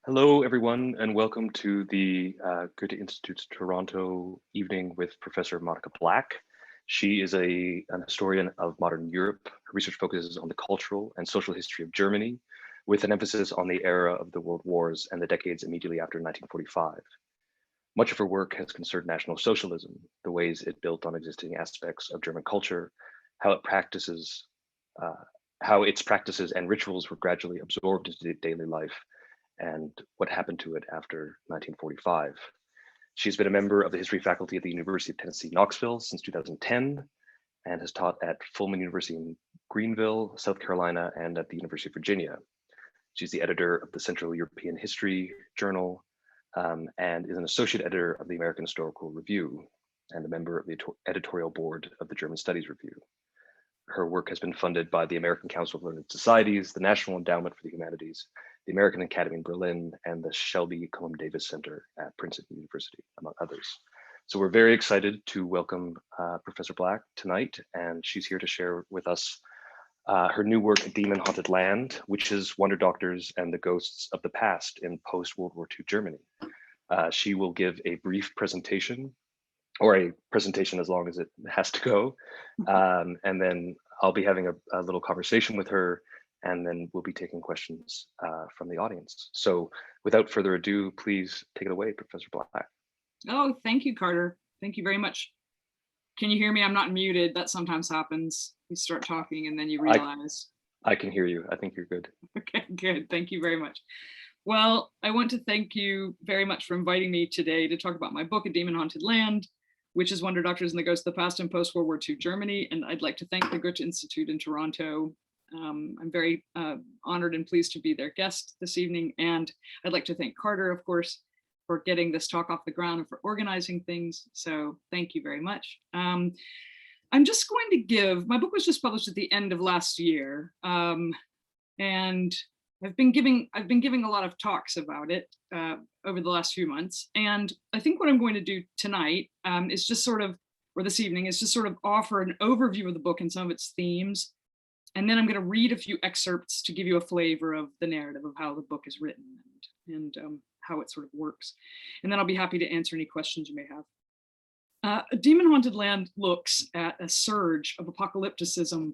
Hello, everyone, and welcome to the Goethe-Institut Toronto evening with Professor Monica Black. She is an historian of modern Europe. Her research focuses on the cultural and social history of Germany, with an emphasis on the era of the World Wars and the decades immediately after 1945. Much of her work has concerned National Socialism, the ways it built on existing aspects of German culture, how uh, how its practices and rituals were gradually absorbed into daily life, and what happened to it after 1945. She's been a member of the history faculty at the University of Tennessee, Knoxville since 2010, and has taught at Fulman University in Greenville, South Carolina, and at the University of Virginia. She's the editor of the Central European History Journal, and is an associate editor of the American Historical Review, and a member of the editorial board of the German Studies Review. Her work has been funded by the American Council of Learned Societies, the National Endowment for the Humanities, the American Academy in Berlin, and the Shelby Cullom Davis Center at Princeton University, among others. So we're very excited to welcome Professor Black tonight, and she's here to share with us her new work, Demon Haunted Land, Witches, Wonder Doctors, and the Ghosts of the Past in Post-World War II Germany. She will give a brief presentation, or a presentation as long as it has to go. And then I'll be having a little conversation with her, and then we'll be taking questions from the audience. So without further ado, please take it away, Professor Black. Oh, thank you, Carter. Thank you very much. Can you hear me? I'm not muted. That sometimes happens. You start talking and then you realize. I can hear you. I think you're good. Okay, good. Thank you very much. Well, I want to thank you very much for inviting me today to talk about my book, A Demon Haunted Land, Witches, Wonder Doctors, and the Ghosts of the Past in Post-World War II Germany. And I'd like to thank the Goethe-Institut in Toronto. I'm very honored and pleased to be their guest this evening. And I'd like to thank Carter, of course, for getting this talk off the ground and for organizing things. So thank you very much. I'm just going to give, my book was just published at the end of last year. And I've been giving a lot of talks about it over the last few months. And I think what I'm going to do tonight is just sort of, or this evening, is just sort of offer an overview of the book and some of its themes. And then I'm going to read a few excerpts to give you a flavor of the narrative of how the book is written and how it sort of works. And then I'll be happy to answer any questions you may have. A Demon Haunted Land looks at a surge of apocalypticism,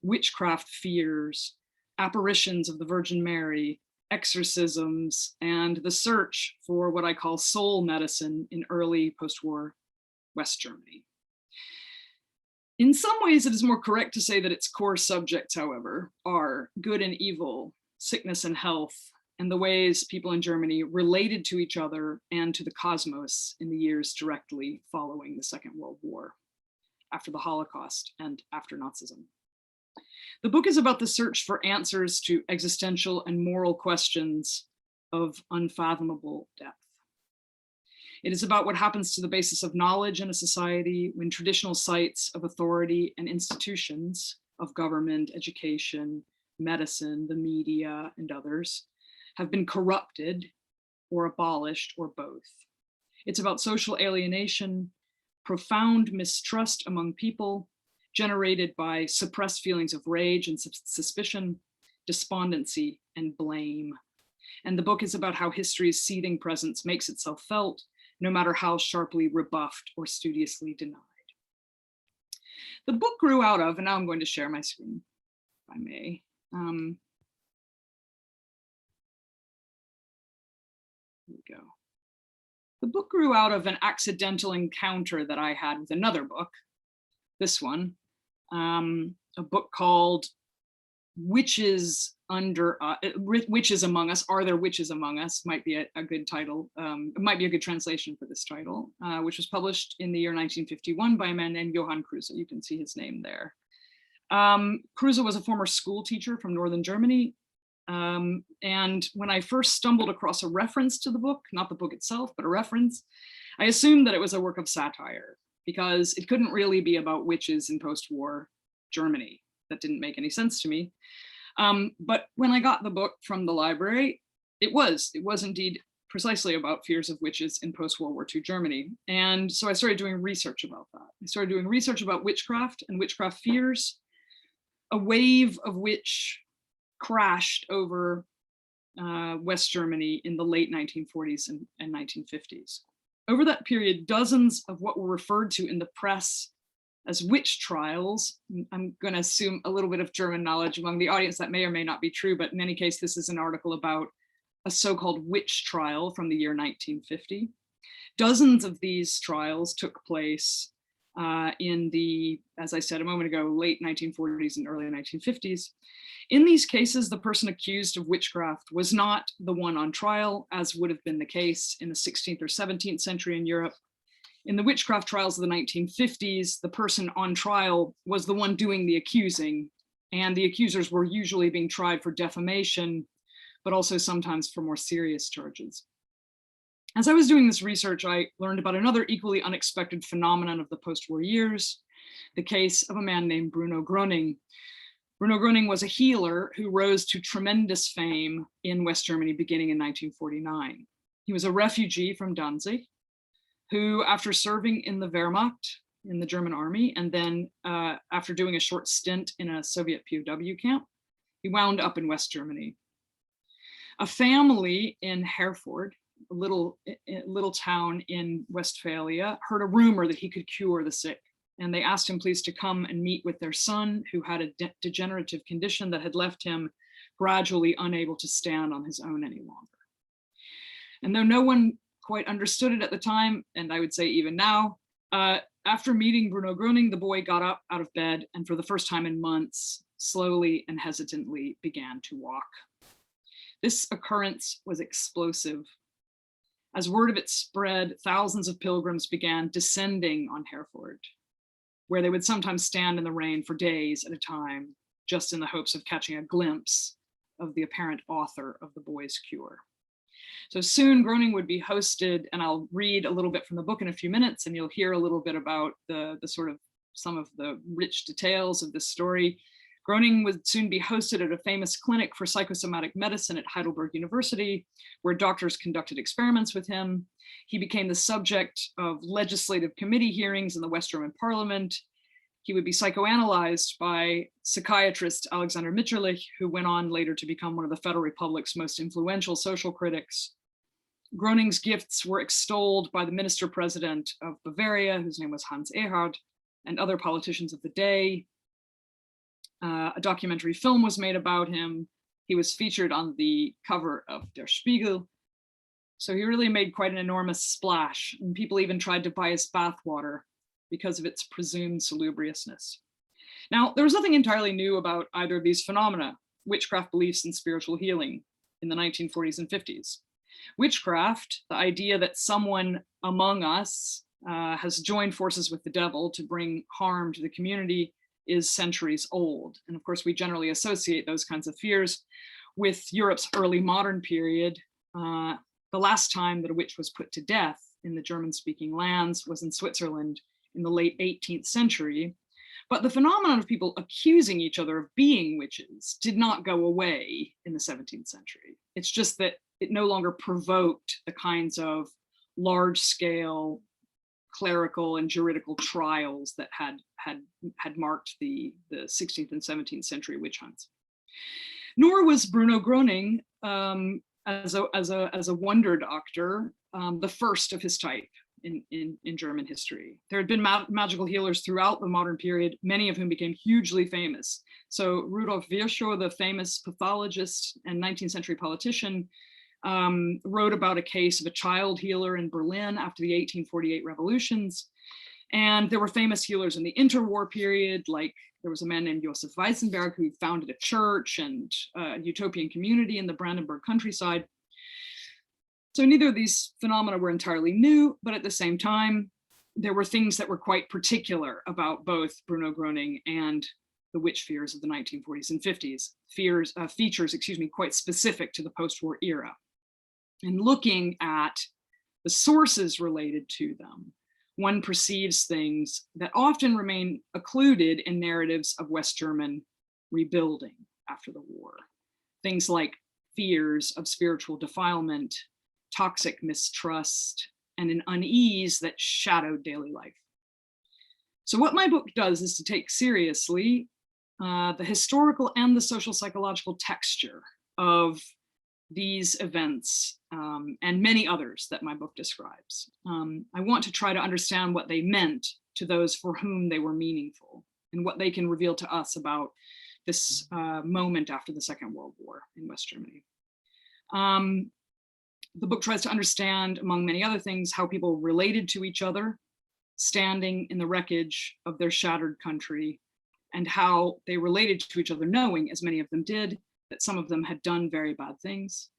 witchcraft fears, apparitions of the Virgin Mary, exorcisms, and the search for what I call soul medicine in early post-war West Germany. In some ways, it is more correct to say that its core subjects, however, are good and evil, sickness and health, and the ways people in Germany related to each other and to the cosmos in the years directly following the Second World War, after the Holocaust and after Nazism. The book is about the search for answers to existential and moral questions of unfathomable depth. It is about what happens to the basis of knowledge in a society when traditional sites of authority and institutions of government, education, medicine, the media, and others have been corrupted or abolished or both. It's about social alienation, profound mistrust among people, generated by suppressed feelings of rage and suspicion, despondency, and blame. And the book is about how history's seething presence makes itself felt, no matter how sharply rebuffed or studiously denied. The book grew out of, and now I'm going to share my screen, if I may. Here we go. The book grew out of an accidental encounter that I had with another book, this one, a book called Witches Among Us. Are There Witches Among Us? Might be a good title. It might be a good translation for this title, which was published in the year 1951 by a man named Johann Kruse. You can see his name there. Kruse was a former school teacher from Northern Germany. And when I first stumbled across a reference to the book, not the book itself, but a reference, I assumed that it was a work of satire because it couldn't really be about witches in post-war Germany. That didn't make any sense to me. But when I got the book from the library, it was indeed precisely about fears of witches in post-World War II Germany. And so I started doing research about that. I started doing research about witchcraft and witchcraft fears, a wave of which crashed over West Germany in the late 1940s and 1950s. Over that period, dozens of what were referred to in the press as witch trials. I'm going to assume a little bit of German knowledge among the audience. That may or may not be true, but in any case, this is an article about a so-called witch trial from the year 1950. Dozens of these trials took place in the, as I said a moment ago, late 1940s and early 1950s. In these cases, the person accused of witchcraft was not the one on trial, as would have been the case in the 16th or 17th century in Europe. In the witchcraft trials of the 1950s, the person on trial was the one doing the accusing, and the accusers were usually being tried for defamation, but also sometimes for more serious charges. As I was doing this research, I learned about another equally unexpected phenomenon of the post-war years, the case of a man named Bruno Gröning. Bruno Gröning was a healer who rose to tremendous fame in West Germany beginning in 1949. He was a refugee from Danzig, who, after serving in the Wehrmacht, in the German army, and then after doing a short stint in a Soviet POW camp, he wound up in West Germany. A family in Herford, a little town in Westphalia, heard a rumor that he could cure the sick, and they asked him please to come and meet with their son, who had a degenerative condition that had left him gradually unable to stand on his own any longer. And though no one quite understood it at the time, and I would say even now, after meeting Bruno Gröning, the boy got up out of bed and for the first time in months, slowly and hesitantly began to walk. This occurrence was explosive. As word of it spread, thousands of pilgrims began descending on Herford, where they would sometimes stand in the rain for days at a time, just in the hopes of catching a glimpse of the apparent author of the boy's cure. So soon Gröning would be hosted, and I'll read a little bit from the book in a few minutes, and you'll hear a little bit about the sort of some of the rich details of this story. Gröning would soon be hosted at a famous clinic for psychosomatic medicine at Heidelberg University, where doctors conducted experiments with him. He became the subject of legislative committee hearings in the West German parliament. He would be psychoanalyzed by psychiatrist Alexander Mitscherlich, who went on later to become one of the Federal Republic's most influential social critics. Gröning's gifts were extolled by the minister-president of Bavaria, whose name was Hans Erhard, and other politicians of the day. A documentary film was made about him. He was featured on the cover of Der Spiegel. So he really made quite an enormous splash, and people even tried to buy his bathwater because of its presumed salubriousness. Now, there was nothing entirely new about either of these phenomena, witchcraft beliefs and spiritual healing, in the 1940s and 50s. Witchcraft, the idea that someone among us has joined forces with the devil to bring harm to the community, is centuries old. And of course, we generally associate those kinds of fears with Europe's early modern period. The last time that a witch was put to death in the German-speaking lands was in Switzerland in the late 18th century. But the phenomenon of people accusing each other of being witches did not go away in the 17th century. It's just that it no longer provoked the kinds of large-scale clerical and juridical trials that had marked the 16th and 17th century witch hunts. Nor was Bruno Gröning, as a wonder doctor, the first of his type in German history. There had been magical healers throughout the modern period, many of whom became hugely famous. So Rudolf Virchow, the famous pathologist and 19th century politician, wrote about a case of a child healer in Berlin after the 1848 revolutions. And there were famous healers in the interwar period, like there was a man named Josef Weizenberg who founded a church and a utopian community in the Brandenburg countryside. So neither of these phenomena were entirely new, but at the same time, there were things that were quite particular about both Bruno Gröning and the witch fears of the 1940s and 50s, features, quite specific to the post-war era. And looking at the sources related to them, one perceives things that often remain occluded in narratives of West German rebuilding after the war. Things like fears of spiritual defilement, toxic mistrust, and an unease that shadowed daily life. So what my book does is to take seriously the historical and the social psychological texture of these events and many others that my book describes. I want to try to understand what they meant to those for whom they were meaningful and what they can reveal to us about this moment after the Second World War in West Germany. The book tries to understand, among many other things, how people related to each other, standing in the wreckage of their shattered country, and how they related to each other, knowing, as many of them did, that some of them had done very bad things,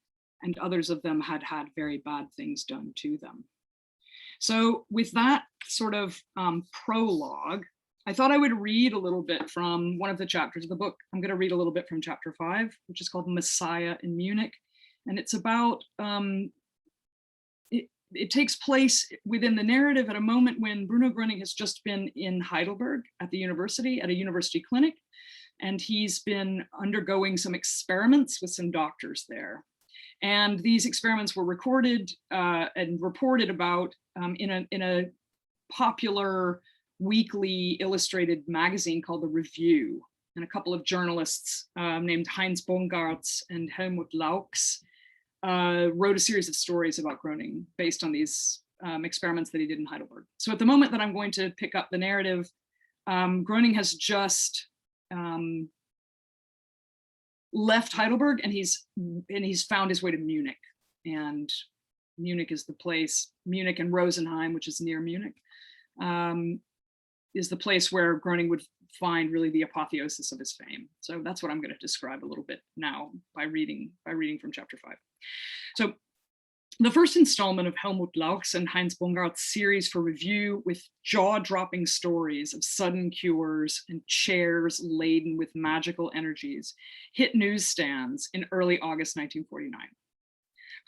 and others of them had had very bad things done to them. So with that sort of prologue, I thought I would read a little bit from one of the chapters of the book. I'm going to read a little bit from chapter 5, which is called Messiah in Munich. And it's about, it takes place within the narrative at a moment when Bruno Gröning has just been in Heidelberg at the university, at a university clinic. And he's been undergoing some experiments with some doctors there. And these experiments were recorded and reported about in a popular weekly illustrated magazine called The Review. And a couple of journalists named Heinz Bongartz and Helmut Laux wrote a series of stories about Gröning based on these experiments that he did in Heidelberg. So at the moment that I'm going to pick up the narrative, Gröning has just left Heidelberg and he's found his way to Munich. And Munich is the place, Munich and Rosenheim, which is near Munich, is the place where Gröning would find really the apotheosis of his fame. So that's what I'm going to describe a little bit now by reading from chapter 5. So the first installment of Helmut Laux and Heinz Bongart's series for review, with jaw-dropping stories of sudden cures and chairs laden with magical energies, hit newsstands in early August 1949.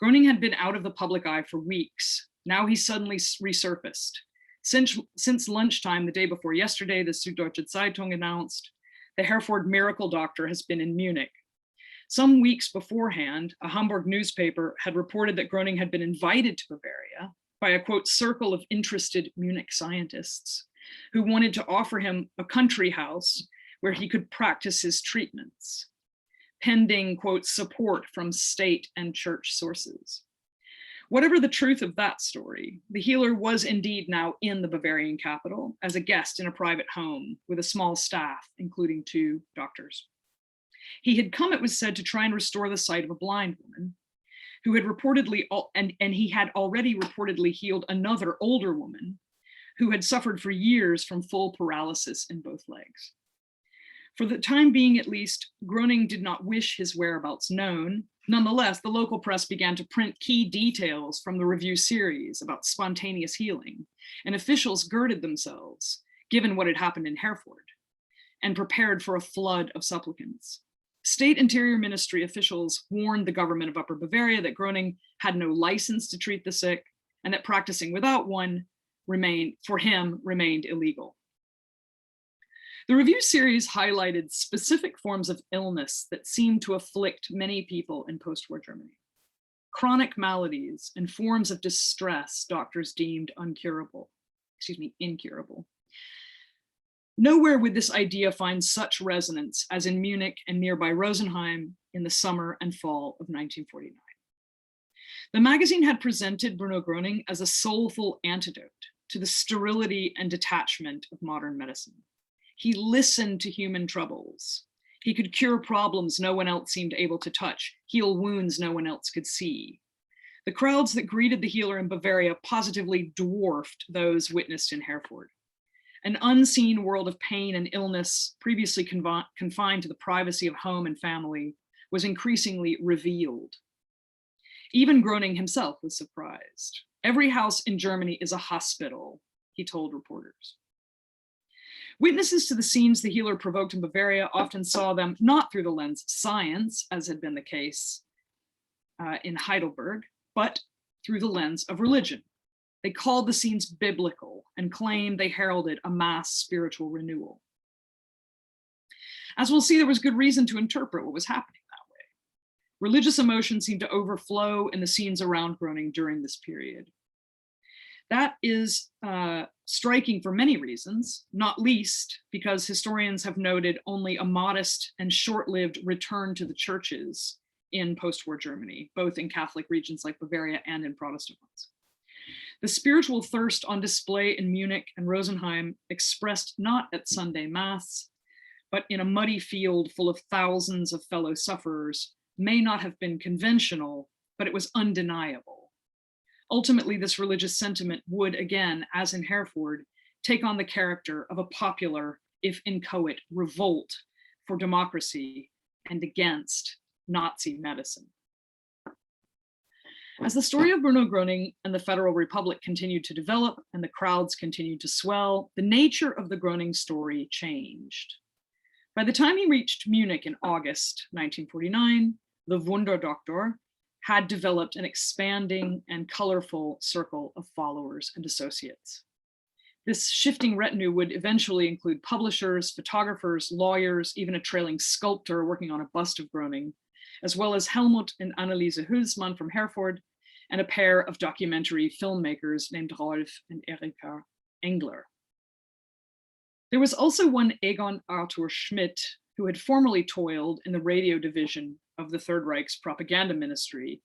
Gröning had been out of the public eye for weeks. Now he suddenly resurfaced. Since lunchtime the day before yesterday, the Süddeutsche Zeitung announced, the Herford miracle doctor has been in Munich. Some weeks beforehand, a Hamburg newspaper had reported that Gröning had been invited to Bavaria by a, quote, circle of interested Munich scientists who wanted to offer him a country house where he could practice his treatments, pending, quote, support from state and church sources. Whatever the truth of that story, the healer was indeed now in the Bavarian capital as a guest in a private home with a small staff, including 2 doctors. He had come, it was said, to try and restore the sight of a blind woman who had reportedly, and he had already reportedly healed another older woman who had suffered for years from full paralysis in both legs. For the time being, at least, Gröning did not wish his whereabouts known. Nonetheless, the local press began to print key details from the review series about spontaneous healing, and officials girded themselves, given what had happened in Herford, and prepared for a flood of supplicants. State Interior Ministry officials warned the government of Upper Bavaria that Gröning had no license to treat the sick, and that practicing without one remained illegal. The review series highlighted specific forms of illness that seemed to afflict many people in post-war Germany. Chronic maladies and forms of distress doctors deemed incurable. Nowhere would this idea find such resonance as in Munich and nearby Rosenheim in the summer and fall of 1949. The magazine had presented Bruno Gröning as a soulful antidote to the sterility and detachment of modern medicine. He listened to human troubles. He could cure problems no one else seemed able to touch, heal wounds no one else could see. The crowds that greeted the healer in Bavaria positively dwarfed those witnessed in Herford. An unseen world of pain and illness, previously confined to the privacy of home and family, was increasingly revealed. Even Gröning himself was surprised. Every house in Germany is a hospital, he told reporters. Witnesses to the scenes the healer provoked in Bavaria often saw them not through the lens of science, as had been the case in Heidelberg, but through the lens of religion. They called the scenes biblical and claimed they heralded a mass spiritual renewal. As we'll see, there was good reason to interpret what was happening that way. Religious emotion seemed to overflow in the scenes around Gröning during this period. That is striking for many reasons, not least because historians have noted only a modest and short-lived return to the churches in post-war Germany, both in Catholic regions like Bavaria and in Protestant ones. The spiritual thirst on display in Munich and Rosenheim, expressed not at Sunday Mass, but in a muddy field full of thousands of fellow sufferers, may not have been conventional, but it was undeniable. Ultimately, this religious sentiment would, again, as in Hereford, take on the character of a popular, if inchoate, revolt for democracy and against Nazi medicine. As the story of Bruno Gröning and the Federal Republic continued to develop and the crowds continued to swell, the nature of the Gröning story changed. By the time he reached Munich in August 1949, the Wunderdoktor had developed an expanding and colorful circle of followers and associates. This shifting retinue would eventually include publishers, photographers, lawyers, even a trailing sculptor working on a bust of Gröning, as well as Helmut and Anneliese Hülsmann from Herford, and a pair of documentary filmmakers named Rolf and Erika Engler. There was also one Egon Arthur Schmidt, who had formerly toiled in the radio division of the Third Reich's propaganda ministry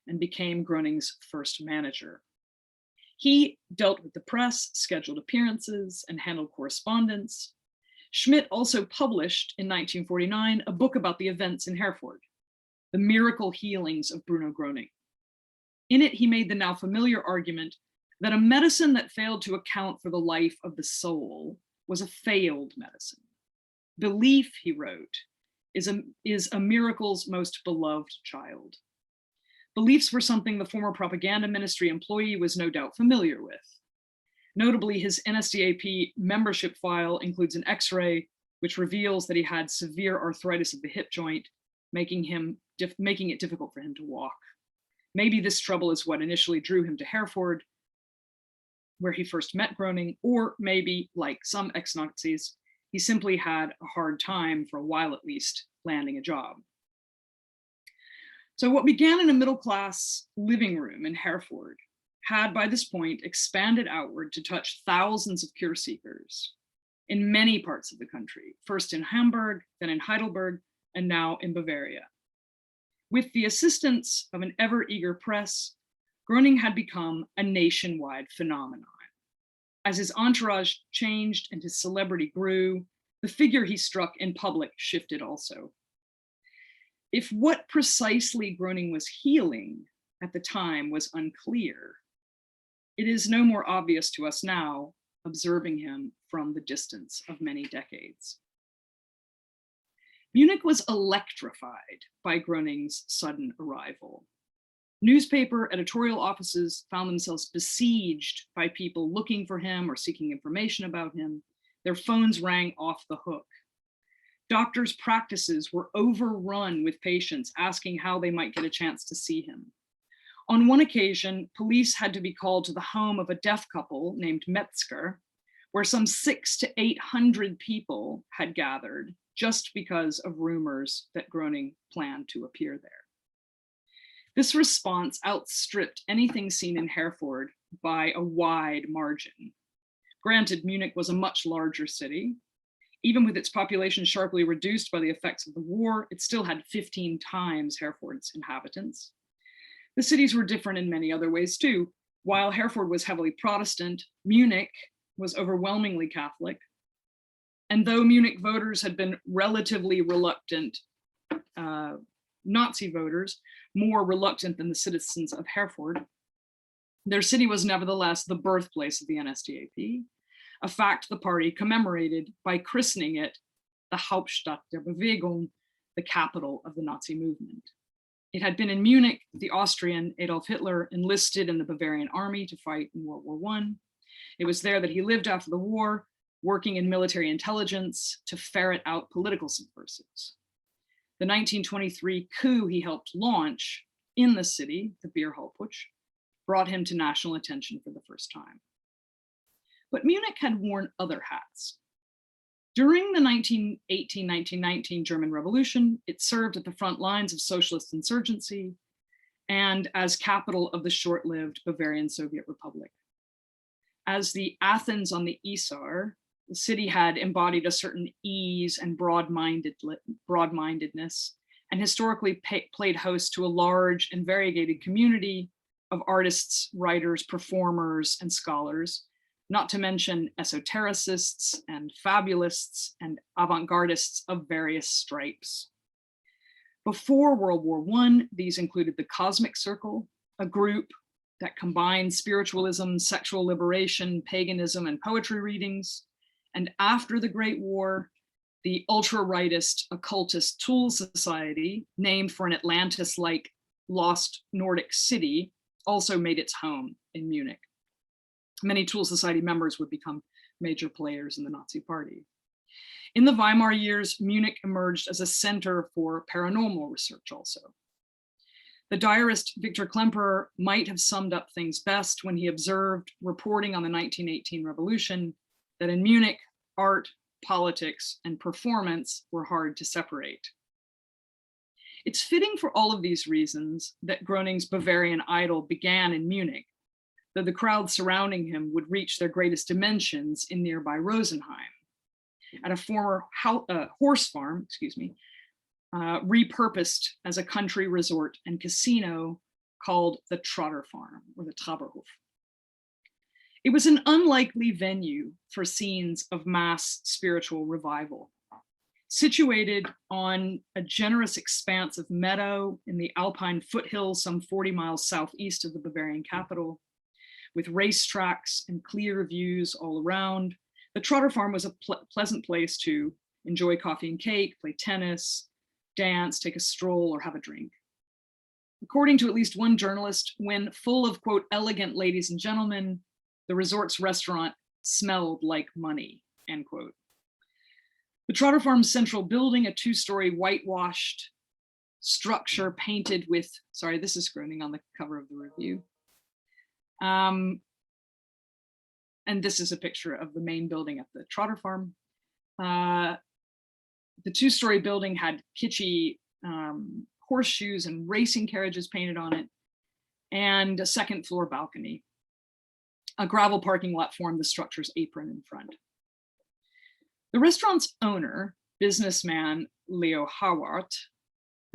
and became Gröning's first manager. He dealt with the press, scheduled appearances, and handled correspondence. Schmidt also published in 1949 a book about the events in Herford, The Miracle Healings of Bruno Gröning. In it, he made the now familiar argument that a medicine that failed to account for the life of the soul was a failed medicine. Belief, he wrote, is a miracle's most beloved child. Beliefs were something the former propaganda ministry employee was no doubt familiar with. Notably, his NSDAP membership file includes an X-ray which reveals that he had severe arthritis of the hip joint, making it difficult for him to walk. Maybe this trouble is what initially drew him to Herford, where he first met Gröning, or maybe, like some ex-Nazis, he simply had a hard time, for a while at least, landing a job. So what began in a middle-class living room in Herford had by this point expanded outward to touch thousands of cure seekers in many parts of the country, first in Hamburg, then in Heidelberg, and now in Bavaria. With the assistance of an ever-eager press, Gröning had become a nationwide phenomenon. As his entourage changed and his celebrity grew, the figure he struck in public shifted also. If what precisely Gröning was healing at the time was unclear, it is no more obvious to us now, observing him from the distance of many decades. Munich was electrified by Gröning's sudden arrival. Newspaper editorial offices found themselves besieged by people looking for him or seeking information about him. Their phones rang off the hook. Doctors' practices were overrun with patients asking how they might get a chance to see him. On one occasion, police had to be called to the home of a deaf couple named Metzger, where some 600 to 800 people had gathered just because of rumors that Gröning planned to appear there. This response outstripped anything seen in Herford by a wide margin. Granted, Munich was a much larger city. Even with its population sharply reduced by the effects of the war, it still had 15 times Hereford's inhabitants. The cities were different in many other ways too. While Hereford was heavily Protestant, Munich was overwhelmingly Catholic. And though Munich voters had been relatively reluctant, Nazi voters, more reluctant than the citizens of Hereford, their city was nevertheless the birthplace of the NSDAP, a fact the party commemorated by christening it the Hauptstadt der Bewegung, the capital of the Nazi movement. It had been in Munich the Austrian Adolf Hitler enlisted in the Bavarian army to fight in World War I. It was there that he lived after the war, working in military intelligence to ferret out political subversives. The 1923 coup he helped launch in the city, the Beer Hall Putsch, brought him to national attention for the first time. But Munich had worn other hats. During the 1918-1919 German Revolution, it served at the front lines of socialist insurgency and as capital of the short-lived Bavarian Soviet Republic. As the Athens on the Isar, the city had embodied a certain ease and broad-mindedness and historically played host to a large and variegated community of artists, writers, performers, and scholars, not to mention esotericists and fabulists and avant-gardists of various stripes. Before World War I, these included the Cosmic Circle, a group that combined spiritualism, sexual liberation, paganism, and poetry readings. And after the Great War, the ultra-rightist occultist Tool Society, named for an Atlantis-like lost Nordic city, also made its home in Munich. Many Tool Society members would become major players in the Nazi Party. In the Weimar years, Munich emerged as a center for paranormal research also. The diarist Victor Klemperer might have summed up things best when he observed, reporting on the 1918 revolution, that in Munich, art, politics, and performance were hard to separate. It's fitting for all of these reasons that Groening's Bavarian idyll began in Munich, though the crowd surrounding him would reach their greatest dimensions in nearby Rosenheim, at a former horse farm, repurposed as a country resort and casino called the Trotter Farm, or the Traberhof. It was an unlikely venue for scenes of mass spiritual revival. Situated on a generous expanse of meadow in the Alpine foothills some 40 miles southeast of the Bavarian capital, with racetracks and clear views all around, the Trotter Farm was a pleasant place to enjoy coffee and cake, play tennis, dance, take a stroll, or have a drink. According to at least one journalist, when full of, quote, elegant ladies and gentlemen, the resort's restaurant smelled like money, end quote. The Trotter Farm's central building, a 2-story whitewashed structure painted with, sorry, this is Groening on the cover of the review. And this is a picture of the main building at the Trotter Farm. The 2-story building had kitschy horseshoes and racing carriages painted on it, and a second floor balcony. A gravel parking lot formed the structure's apron in front. The restaurant's owner, businessman Leo Howard,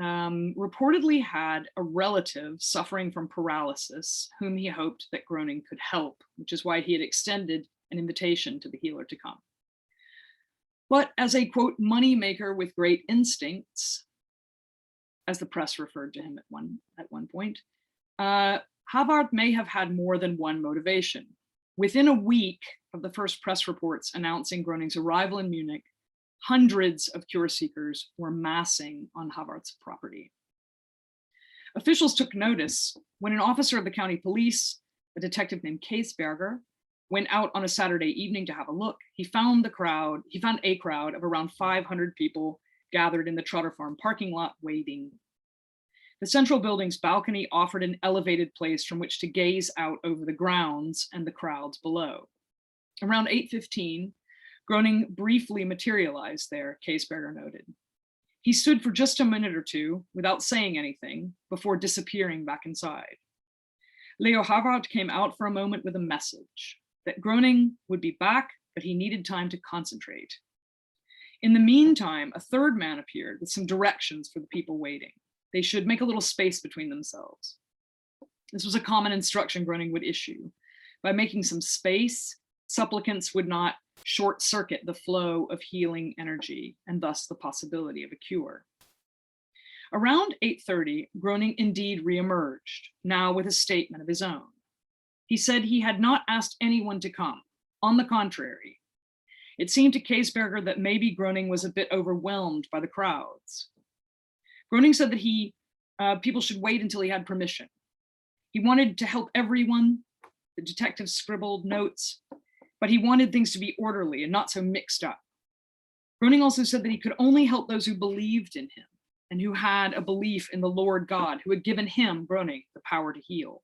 reportedly had a relative suffering from paralysis whom he hoped that Groening could help, which is why he had extended an invitation to the healer to come. But as a, quote, money maker with great instincts, as the press referred to him at one point, Havard may have had more than one motivation. Within a week of the first press reports announcing Groening's arrival in Munich, hundreds of cure seekers were massing on Havard's property. Officials took notice when an officer of the county police, a detective named Keesberger, went out on a Saturday evening to have a look. He found a crowd of around 500 people gathered in the Trotter Farm parking lot waiting. The central building's balcony offered an elevated place from which to gaze out over the grounds and the crowds below. Around 8:15, Groening briefly materialized there, Keesberger noted. He stood for just a minute or two without saying anything before disappearing back inside. Leo Havard came out for a moment with a message that Groening would be back, but he needed time to concentrate. In the meantime, a third man appeared with some directions for the people waiting. They should make a little space between themselves. This was a common instruction Groening would issue. By making some space, supplicants would not short circuit the flow of healing energy and thus the possibility of a cure. Around 8:30, Groening indeed reemerged, now with a statement of his own. He said he had not asked anyone to come. On the contrary, it seemed to Keesberger that maybe Groening was a bit overwhelmed by the crowds. Groening said that people should wait until he had permission. He wanted to help everyone. The detective scribbled notes, but he wanted things to be orderly and not so mixed up. Groening also said that he could only help those who believed in him and who had a belief in the Lord God, who had given him, Groening, the power to heal.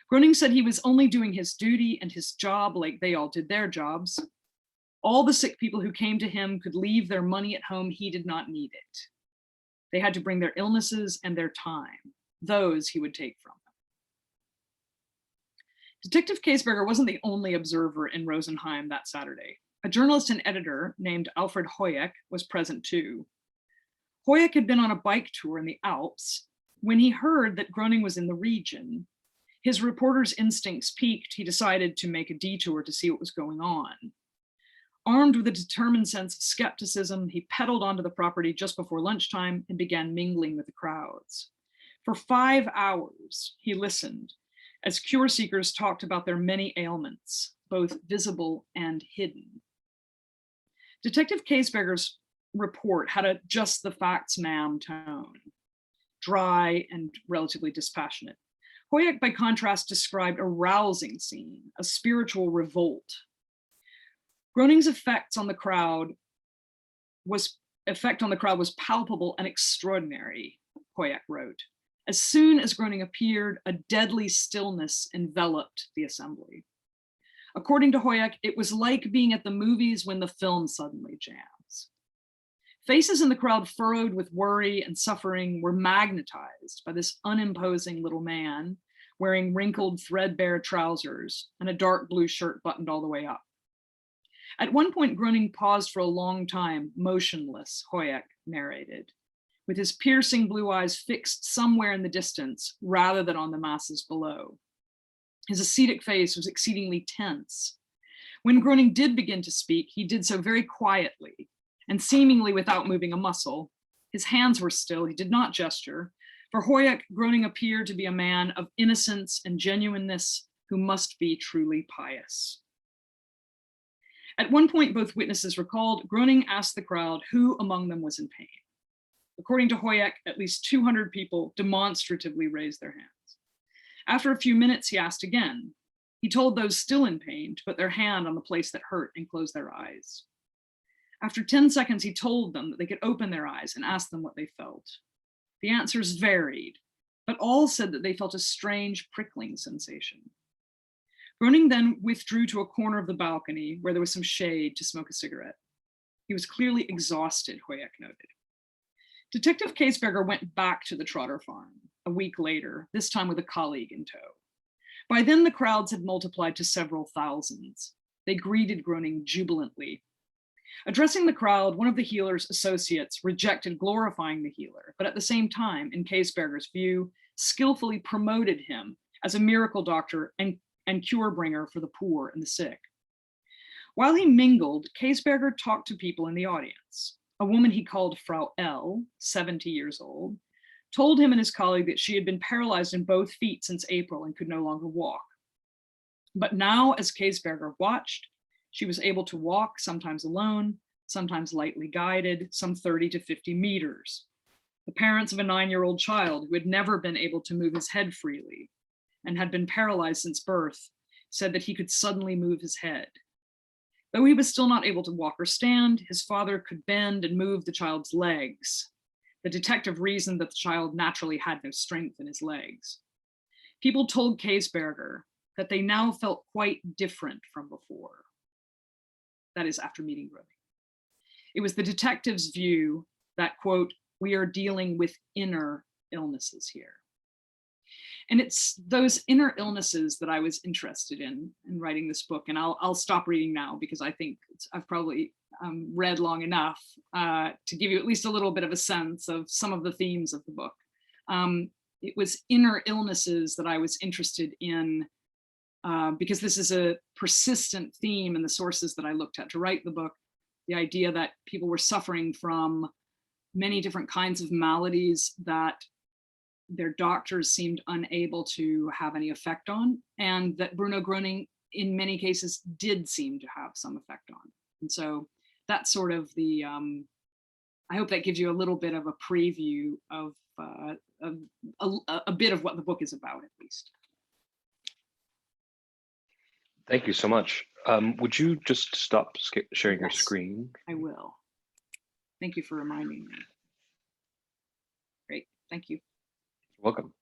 Groening said he was only doing his duty and his job like they all did their jobs. All the sick people who came to him could leave their money at home. He did not need it. They had to bring their illnesses and their time. Those he would take from them. Detective Keesberger wasn't the only observer in Rosenheim that Saturday. A journalist and editor named Alfred Hoyek was present too. Hoyek had been on a bike tour in the Alps. When he heard that Groening was in the region, his reporter's instincts piqued. He decided to make a detour to see what was going on. Armed with a determined sense of skepticism, he pedaled onto the property just before lunchtime and began mingling with the crowds. For 5 hours, he listened as cure seekers talked about their many ailments, both visible and hidden. Detective Kaesberger's report had a just the facts ma'am tone, dry and relatively dispassionate. Hoyek, by contrast, described a rousing scene, a spiritual revolt. Groening's effect on the crowd was palpable and extraordinary, Hoyek wrote. As soon as Groening appeared, a deadly stillness enveloped the assembly. According to Hoyek, it was like being at the movies when the film suddenly jams. Faces in the crowd furrowed with worry and suffering were magnetized by this unimposing little man wearing wrinkled threadbare trousers and a dark blue shirt buttoned all the way up. At one point, Groening paused for a long time, motionless, Hoyek narrated, with his piercing blue eyes fixed somewhere in the distance rather than on the masses below. His ascetic face was exceedingly tense. When Groening did begin to speak, he did so very quietly and seemingly without moving a muscle. His hands were still, he did not gesture. For Hoyek, Groening appeared to be a man of innocence and genuineness who must be truly pious. At one point, both witnesses recalled, Groening asked the crowd who among them was in pain. According to Hoyek, at least 200 people demonstratively raised their hands. After a few minutes, he asked again. He told those still in pain to put their hand on the place that hurt and close their eyes. After 10 seconds, he told them that they could open their eyes and ask them what they felt. The answers varied, but all said that they felt a strange prickling sensation. Groening then withdrew to a corner of the balcony where there was some shade to smoke a cigarette. He was clearly exhausted, Hoyek noted. Detective Kaesberger went back to the Trotter farm a week later, this time with a colleague in tow. By then, the crowds had multiplied to several thousands. They greeted Groening jubilantly. Addressing the crowd, one of the healer's associates rejected glorifying the healer, but at the same time, in Kaesberger's view, skillfully promoted him as a miracle doctor and cure bringer for the poor and the sick. While he mingled, Kaesberger talked to people in the audience. A woman he called Frau L, 70 years old, told him and his colleague that she had been paralyzed in both feet since April and could no longer walk. But now, as Kaesberger watched, she was able to walk, sometimes alone, sometimes lightly guided, some 30 to 50 meters. The parents of a 9-year-old child who had never been able to move his head freely and had been paralyzed since birth said that he could suddenly move his head. Though he was still not able to walk or stand, his father could bend and move the child's legs. The detective reasoned that the child naturally had no strength in his legs. People told Kaesberger that they now felt quite different from before. That is, after meeting Groening. It was the detective's view that, quote, we are dealing with inner illnesses here. And it's those inner illnesses that I was interested in writing this book. And I'll stop reading now because I think I've probably read long enough to give you at least a little bit of a sense of some of the themes of the book. It was inner illnesses that I was interested in because this is a persistent theme in the sources that I looked at to write the book. The idea that people were suffering from many different kinds of maladies that their doctors seemed unable to have any effect on, and that Bruno Groening, in many cases, did seem to have some effect on. And so that's sort of the, I hope that gives you a little bit of a preview of a bit of what the book is about, at least. Thank you so much. Would you just stop sharing your screen? I will. Thank you for reminding me. Great, thank you. You're welcome.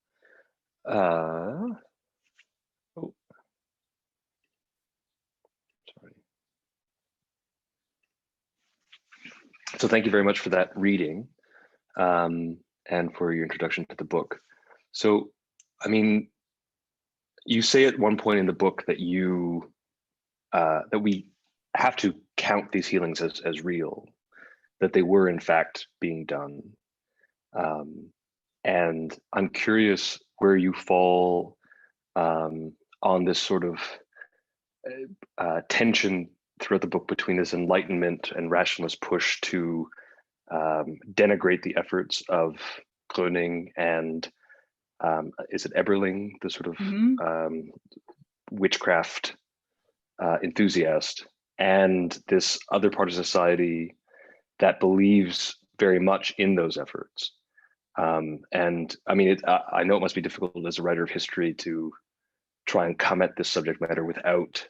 Oh, sorry. So thank you very much for that reading and for your introduction to the book. So, I mean, you say at one point in the book that you that we have to count these healings as real, that they were in fact being done. And I'm curious where you fall on this sort of tension throughout the book between this Enlightenment and rationalist push to denigrate the efforts of Gröning and is it Eberling, the sort of witchcraft enthusiast, and this other part of society that believes very much in those efforts. And I mean, I know it must be difficult as a writer of history to try and come at this subject matter without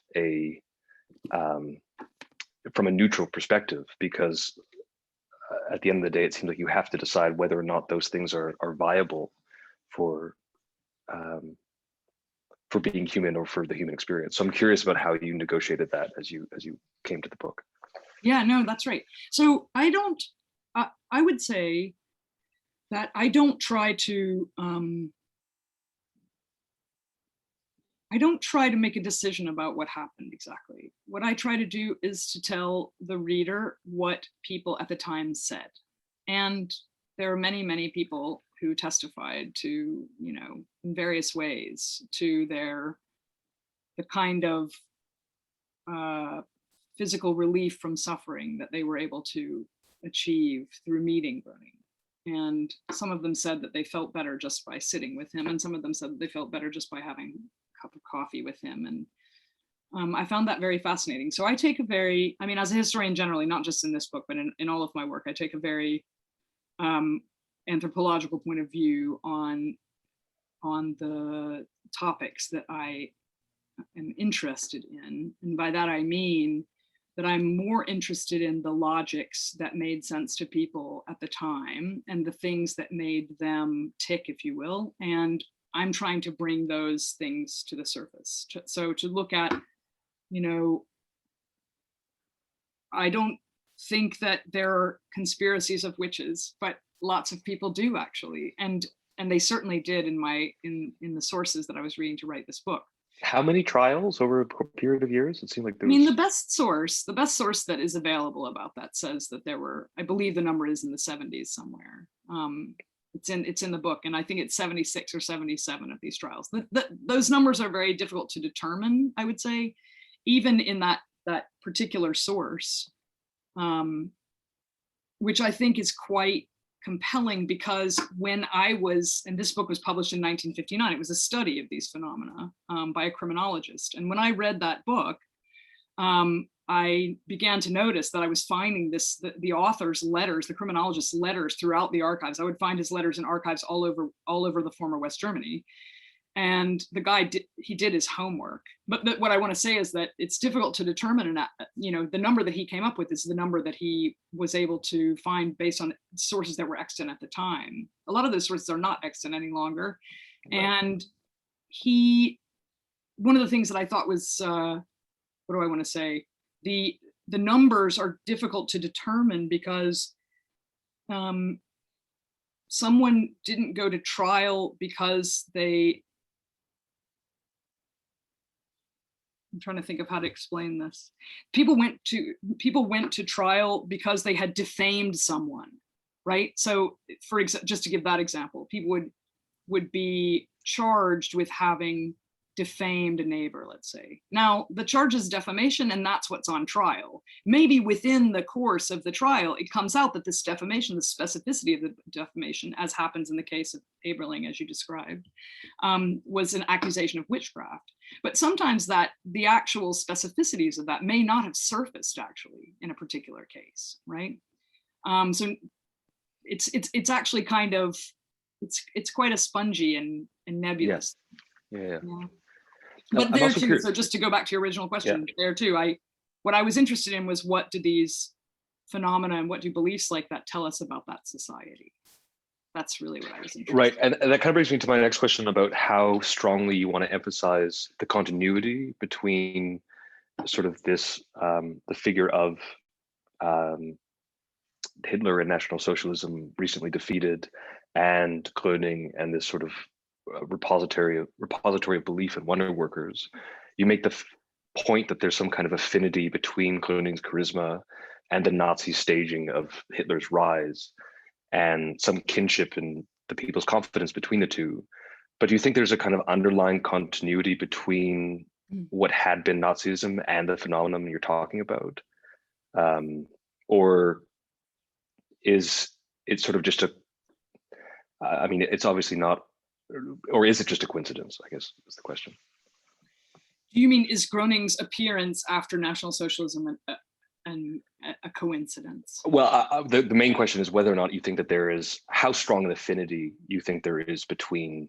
from a neutral perspective, because at the end of the day, it seems like you have to decide whether or not those things are viable for being human or for the human experience. So I'm curious about how you negotiated that as you came to the book. Yeah, no, that's right. So I would say that I don't try to make a decision about what happened exactly. What I try to do is to tell the reader what people at the time said. And there are many, many people who testified to, in various ways to the kind of physical relief from suffering that they were able to achieve through meeting Gröning. And some of them said that they felt better just by sitting with him, and some of them said that they felt better just by having a cup of coffee with him. And I found that very fascinating. So I take as a historian generally, not just in this book, but in all of my work, I take a very anthropological point of view on the topics that I am interested in. And by that I mean that I'm more interested in the logics that made sense to people at the time and the things that made them tick, if you will. And I'm trying to bring those things to the surface. So to look at, I don't think that there are conspiracies of witches, but lots of people do actually. And they certainly did in the sources that I was reading to write this book. How many trials over a period of years? It seemed like there was... I mean, the best source that is available about that says that there were, I believe the number is in the 70s somewhere. It's in the book, and I think it's 76 or 77 of these trials. Those numbers are very difficult to determine, I would say, even in that particular source, which I think is quite compelling, because when and this book was published in 1959, it was a study of these phenomena by a criminologist. And when I read that book, I began to notice that I was finding the author's letters, the criminologist's letters throughout the archives. I would find his letters in archives all over the former West Germany. And the guy did his homework. But what I want to say is that it's difficult to determine, the number that he came up with is the number that he was able to find based on sources that were extant at the time. A lot of those sources are not extant any longer. Right. And one of the things that I thought was, what do I want to say? The numbers are difficult to determine because someone didn't go to trial because I'm trying to think of how to explain this. People went to trial because they had defamed someone, right? So just to give that example, people would be charged with having defamed a neighbor, let's say. Now, the charge is defamation, and that's what's on trial. Maybe within the course of the trial, it comes out that this defamation, the specificity of the defamation, as happens in the case of Eberling, as you described, was an accusation of witchcraft. But sometimes the actual specificities of that may not have surfaced actually in a particular case, right? So it's actually kind of, it's quite a spongy and nebulous. Yes. Yeah. But there too, so just to go back to your original question, there too, what I was interested in was, what do these phenomena and what do beliefs like that tell us about that society? That's really what I was interested in. Right, and that kind of brings me to my next question about how strongly you want to emphasize the continuity between sort of this, the figure of Hitler and National Socialism recently defeated, and Gröning, and this sort of repository of belief in wonder workers. You make the point that there's some kind of affinity between Gröning's charisma and the Nazi staging of Hitler's rise. and some kinship in the people's confidence between the two. But do you think there's a kind of underlying continuity between Mm. what had been Nazism and the phenomenon you're talking about? Or is it sort of just I mean, it's obviously not, or is it just a coincidence, I guess is the question. Do you mean, is Groning's appearance after National Socialism a coincidence? Well, the main question is whether or not you think that there is, how strong an affinity you think there is between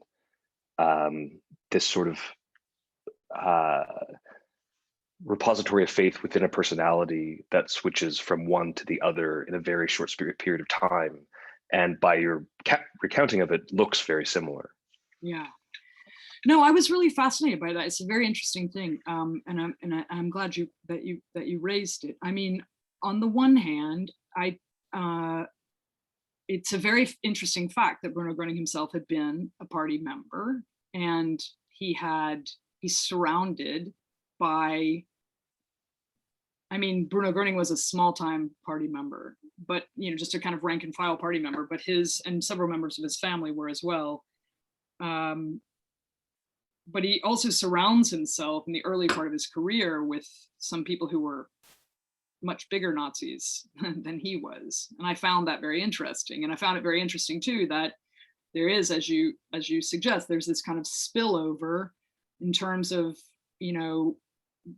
this sort of repository of faith within a personality that switches from one to the other in a very short period of time, and by your recounting of it, looks very similar. Yeah. No, I was really fascinated by that. It's a very interesting thing, and I'm glad that you raised it. I mean, on the one hand, it's a very interesting fact that Bruno Groening himself had been a party member, and he's surrounded by. I mean, Bruno Groening was a small-time party member, but just a kind of rank and file party member. But his and several members of his family were as well. But he also surrounds himself in the early part of his career with some people who were much bigger Nazis than he was. And I found that very interesting. And I found it very interesting too, that there is, as you suggest, there's this kind of spillover in terms of,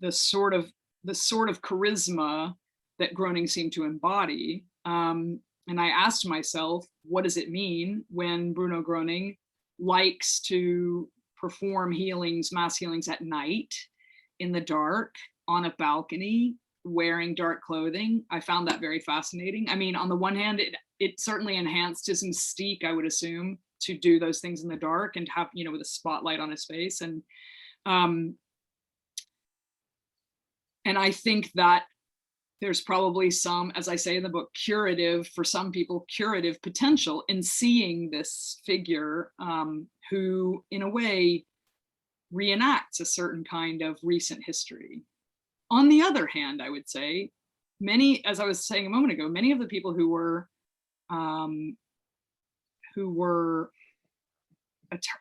the sort of charisma that Groening seemed to embody. And I asked myself, what does it mean when Bruno Groening likes to perform mass healings at night, in the dark, on a balcony, wearing dark clothing? I found that very fascinating. I mean, on the one hand, it certainly enhanced his mystique, I would assume, to do those things in the dark and have, with a spotlight on his face. And I think that there's probably some, as I say in the book, for some people, curative potential in seeing this figure who, in a way, reenacts a certain kind of recent history. On the other hand, I would say, as I was saying a moment ago, many of the people who were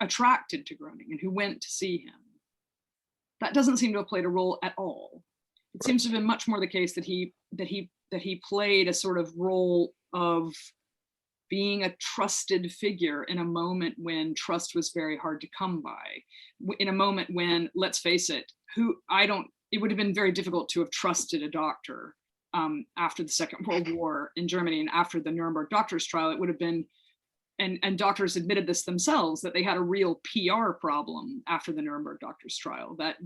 attracted to Groening and who went to see him, that doesn't seem to have played a role at all. It seems to have been much more the case that he played a sort of role of being a trusted figure in a moment when trust was very hard to come by, in a moment when, let's face it, it would have been very difficult to have trusted a doctor after the Second World War in Germany and after the Nuremberg doctors' trial. It would have been, and doctors admitted this themselves, that they had a real PR problem after the Nuremberg doctors' trial, that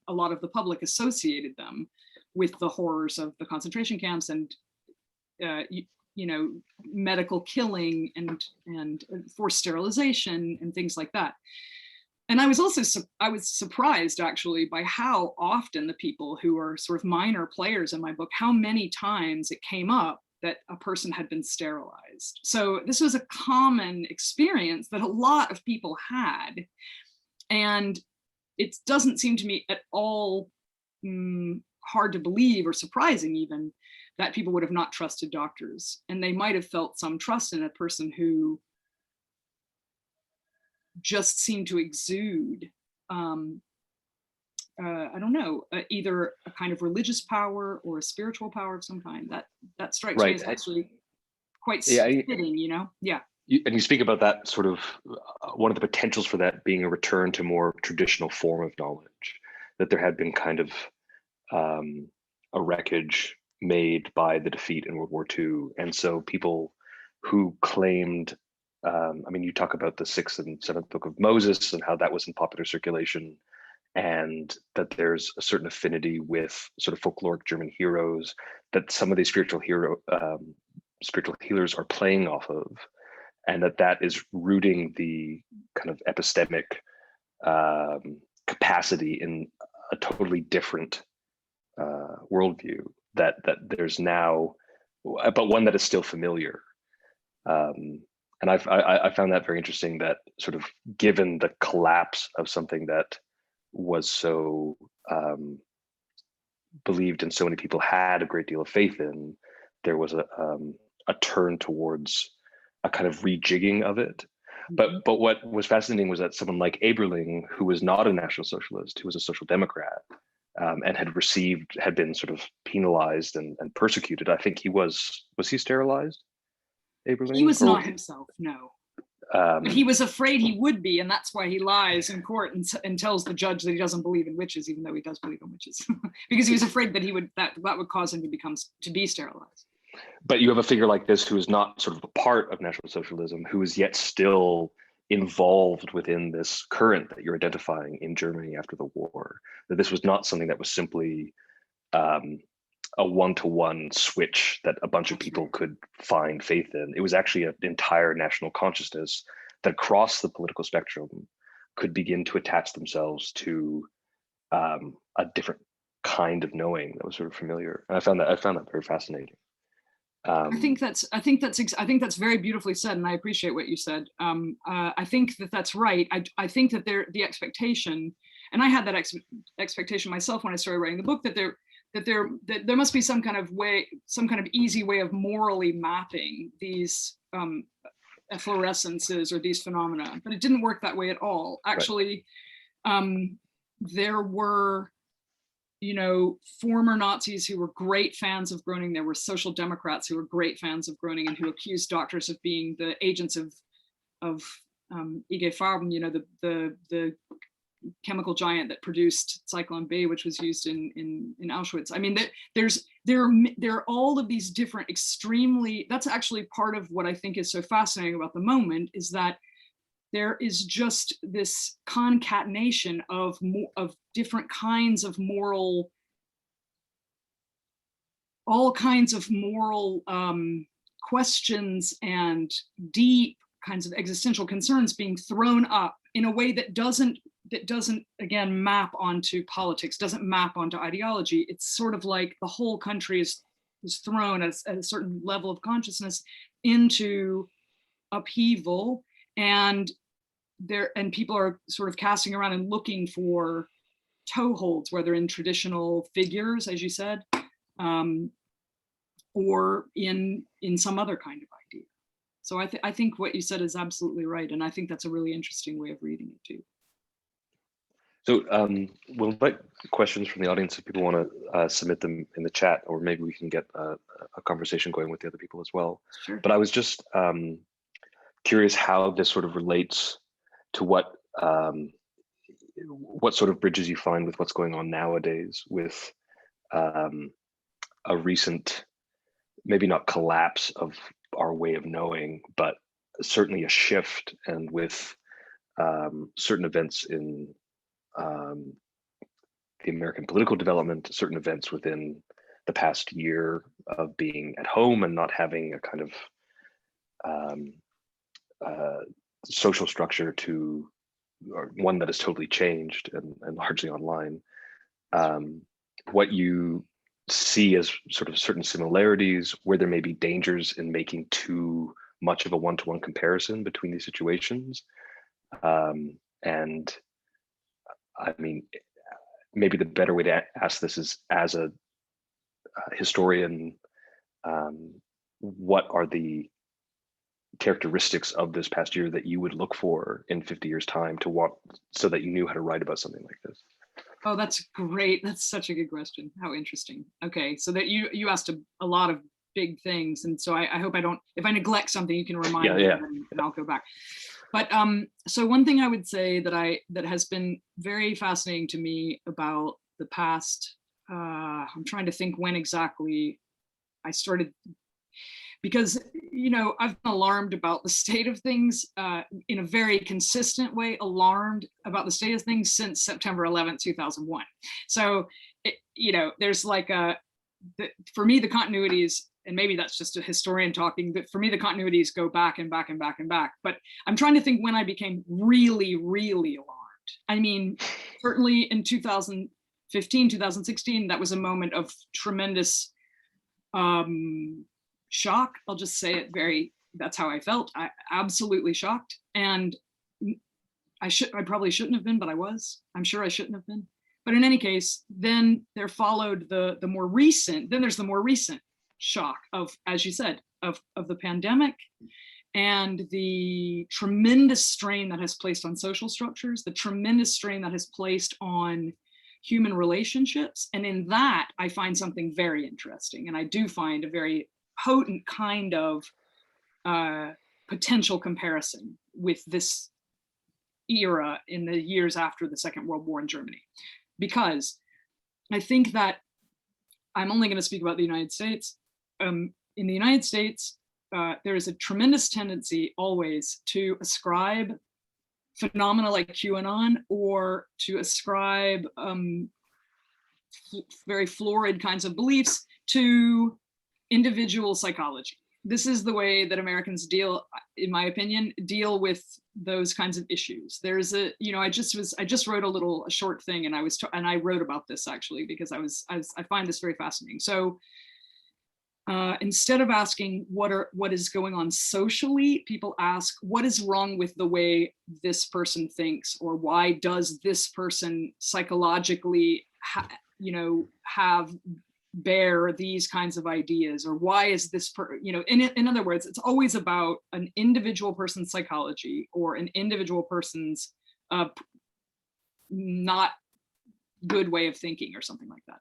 a lot of the public associated them with the horrors of the concentration camps and medical killing and forced sterilization and things like that. And I was surprised actually by how often the people who are sort of minor players in my book, how many times it came up that a person had been sterilized. So this was a common experience that a lot of people had. And it doesn't seem to me at all hard to believe, or surprising even, that people would have not trusted doctors. And they might have felt some trust in a person who just seemed to exude, I don't know, either a kind of religious power or a spiritual power of some kind. That strikes me as actually quite fitting, Yeah. And you speak about that sort of, one of the potentials for that being a return to more traditional form of knowledge, that there had been kind of a wreckage made by the defeat in World War II. And so people who claimed, you talk about the 6th and 7th book of Moses and how that was in popular circulation, and that there's a certain affinity with sort of folkloric German heroes that some of these spiritual healers are playing off of, and that is rooting the kind of epistemic capacity in a totally different worldview that there's now, but one that is still familiar. And I found that very interesting, that sort of given the collapse of something that was so believed and so many people had a great deal of faith in, there was a turn towards a kind of rejigging of it. Mhm. But what was fascinating was that someone like Eberling, who was not a National Socialist, who was a social democrat, and had been sort of penalized and persecuted. I think was he sterilized, He Eberling? was not himself, no. But he Um, was afraid he would be, and that's why he lies in court and tells the judge that he doesn't believe in witches, even though he does believe in witches, because he was afraid that that would cause him to be sterilized. but you have a figure like this who is not sort of a part of National Socialism, who is yet still involved within this current that you're identifying in Germany after the war. That this was not something that was simply um, a one-to-one switch that a bunch of That's people right. could find faith in. It was actually an entire national consciousness that across the political spectrum could begin to attach themselves to a different kind of knowing that was sort of familiar. And I found that very fascinating. Um, I think that's very beautifully said, and I appreciate what you said. I think that that's right. I think that the expectation, and I had that expectation myself when I started writing the book, that there must be some kind of easy way of morally mapping these efflorescences or these phenomena, but it didn't work that way at all. right. Actually, there were former Nazis who were great fans of Groening. There were social democrats who were great fans of Groening and who accused doctors of being the agents of IG Farben, the chemical giant that produced Zyklon B, which was used in Auschwitz. I mean, there are all of these different extremely. That's actually part of what I think is so fascinating about the moment, is that there is just this concatenation of different kinds of moral, all kinds of moral questions and deep kinds of existential concerns being thrown up in a way that doesn't again map onto politics, doesn't map onto ideology. It's sort of like the whole country is thrown at a certain level of consciousness into upheaval, and people are sort of casting around and looking for toeholds, whether in traditional figures, as you said, or in some other kind of idea. So I think what you said is absolutely right, and I think that's a really interesting way of reading it too. So we'll invite questions from the audience if people want to submit them in the chat, or maybe we can get a conversation going with the other people as well. Sure. But I was just curious how this sort of relates to what sort of bridges you find with what's going on nowadays with a recent, maybe not collapse of our way of knowing, but certainly a shift, and with certain events in the American political development, certain events within the past year of being at home and not having a kind of social structure to, or one that has totally changed and largely online. What you see as sort of certain similarities, where there may be dangers in making too much of a one-to-one comparison between these situations. And I mean, maybe the better way to ask this is, as a historian, what are the characteristics of this past year that you would look for in 50 years time to want, so that you knew how to write about something like this? Oh, that's great. That's such a good question. How interesting. Okay, so that you asked a lot of big things, and so I hope I don't, if I neglect something, you can remind me, and I'll go back. But so one thing I would say that has been very fascinating to me about the past, I'm trying to think when exactly I started, because I've been alarmed about the state of things in a very consistent way, alarmed about the state of things since September 11th, 2001. So there's like for me the continuities, and maybe that's just a historian talking, but for me the continuities go back and back and back and back. But I'm trying to think when I became really, really alarmed. I mean, certainly in 2015, 2016, that was a moment of tremendous shock. I'll just say it that's how I felt. I absolutely shocked. And I probably shouldn't have been, but I was. I'm sure I shouldn't have been. But in any case, then there followed there's the more recent shock of, as you said, of the pandemic and the tremendous strain that has placed on social structures, the tremendous strain that has placed on human relationships. And in that, I find something very interesting. And I do find a very potent kind of potential comparison with this era in the years after the Second World War in Germany. Because I think that I'm only going to speak about the United States. In the United States, there is a tremendous tendency always to ascribe phenomena like QAnon, or to ascribe very florid kinds of beliefs to individual psychology. This is the way that Americans deal, in my opinion, deal with those kinds of issues. There's a, I just wrote a short thing, and I wrote about this actually because I find this very fascinating. So instead of asking what is going on socially, people ask what is wrong with the way this person thinks, or why does this person psychologically bear these kinds of ideas, or why is this in other words, it's always about an individual person's psychology or an individual person's not good way of thinking or something like that.